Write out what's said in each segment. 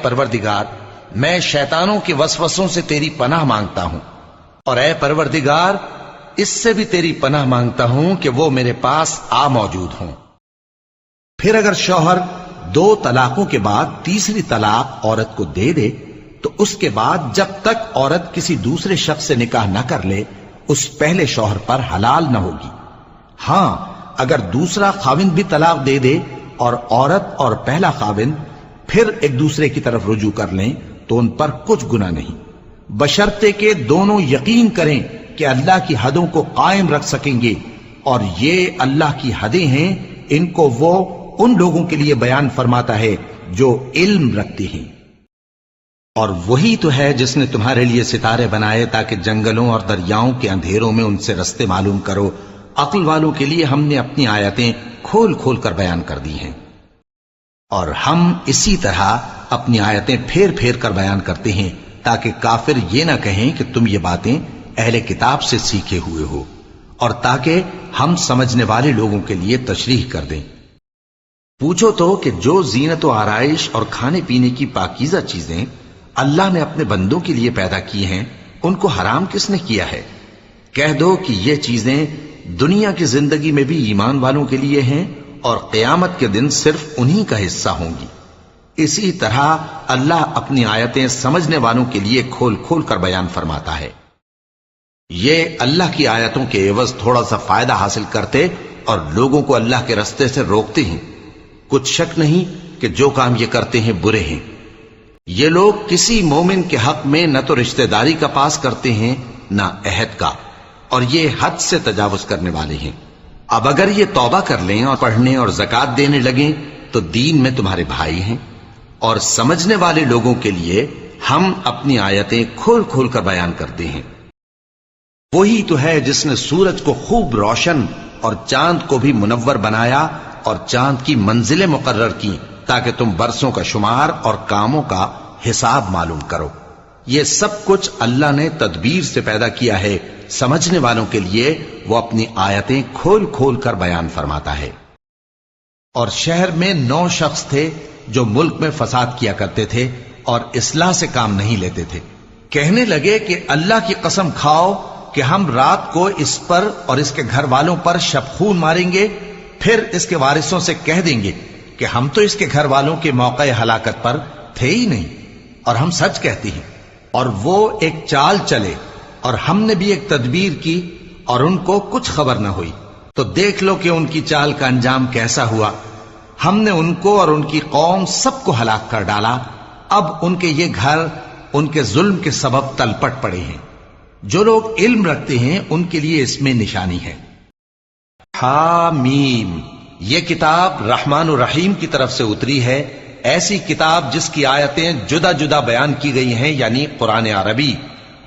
परवरदिगार, मैं शैतानों के वसवसों से तेरी पनाह मांगता हूं, और ए परवरदिगार, इससे भी तेरी पनाह मांगता हूं कि वो मेरे पास आ मौजूद हों। फिर अगर शौहर 2 तलाकों के बाद तीसरी तलाक औरत को दे दे तो उसके बाद जब तक औरत किसी दूसरे शख्स से निकाह न कर ले उस पहले शौहर पर हलाल न होगी। हां, अगर दूसरा खाविंद भी तलाक दे दे और औरत और पहला खाविंद फिर एक दूसरे की तरफ रुजू कर लें तो उन पर कुछ गुनाह नहीं, बशर्ते के दोनों यकीन करें कि अल्लाह की हदों को कायम रख सकेंगे, और ये अल्लाह की हदें हैं, इनको वो उन लोगों के लिए बयान फरमाता है जो इल्म रखते हैं। और वही तो है जिसने तुम्हारे लिए सितारे बनाए ताकि जंगलों और दरियाओं के अंधेरों में उनसे रास्ते मालूम करो। अक्ल वालों के लिए हमने अपनी आयतें खोल खोल कर बयान कर दी हैं, और हम इसी तरह अपनी आयतें फेर फेर कर बयान करते हैं ताकि काफिर ये ना कहें कि तुम ये बातें अहले किताब से सीखे हुए हो, और ताकि हम समझने वाले लोगों के लिए तशरीह कर दें। पूछो तो कि जो जीनत व आराइश और खाने पीने की पाकीज़ा चीजें अल्लाह ने अपने बंदों के लिए पैदा की हैं, उनको हराम किसने किया है? कह दो कि ये चीजें दुनिया की जिंदगी में भी ईमान वालों के लिए हैं और क़यामत के दिन सिर्फ उन्हीं का हिस्सा होंगी। इसी तरह अल्लाह अपनी आयतें समझने वालों के लिए खोल खोल कर बयान फरमाता है। ये अल्लाह की आयतों के एवज थोड़ा सा फायदा हासिल करते और लोगों को अल्लाह के रास्ते से रोकते हैं। कुछ शक नहीं कि जो काम ये करते हैं बुरे हैं। ये लोग किसी मोमिन के हक में न तो रिश्तेदारी का पास करते हैं न अहद का, और ये हद से तजावुज करने वाले हैं। अब अगर ये तौबा कर लें और पढ़ने और ज़कात देने लगें तो दीन में तुम्हारे भाई हैं, और समझने वाले लोगों के लिए हम अपनी आयतें खोल खोल कर बयान करते हैं। वही तो है जिसने सूरज को खूब रोशन और चांद को भी मुनव्वर बनाया और चांद की मंजिलें मुकर्रर की ताकि तुम बरसों का शुमार और कामों का हिसाब मालूम करो। ये सब कुछ अल्लाह ने तदबीर से पैदा किया है। समझने वालों के लिए वो अपनी आयतें खोल खोल कर बयान फरमाता है। और शहर में 9 शख्स थे जो मुल्क में फसाद किया करते थे और इस्लाह से काम नहीं लेते थे। कहने लगे कि अल्लाह की कसम खाओ कि हम रात को इस पर और इसके घर वालों पर शबखून मारेंगे, फिर इसके वारिसों से कह देंगे कि हम तो इसके घर वालों के मौके हलाकत पर थे ही नहीं, और हम सच कहते हैं। और वो एक चाल चले और हमने भी एक तदबीर की और उनको कुछ खबर न हुई, तो देख लो कि उनकी चाल का अंजाम कैसा हुआ। हमने उनको और उनकी कौम सबको हलाक कर डाला। अब उनके ये घर उनके जुल्म के सबब तलपट पड़े हैं। जो लोग इल्म रखते हैं उनके लिए इसमें निशानी है। हामीम, ये किताब रहमान और रहीम की तरफ से उतरी है, ऐसी किताब जिसकी आयतें जुदा जुदा बयान की गई हैं, यानी कुरान अरबी,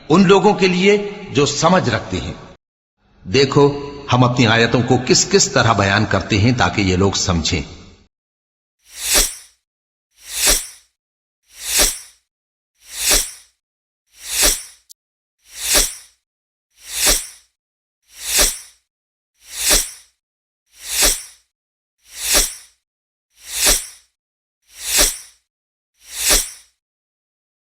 उन लोगों के लिए जो समझ रखते हैं। देखो हम अपनी आयतों को किस किस तरह बयान करते हैं ताकि ये लोग समझें।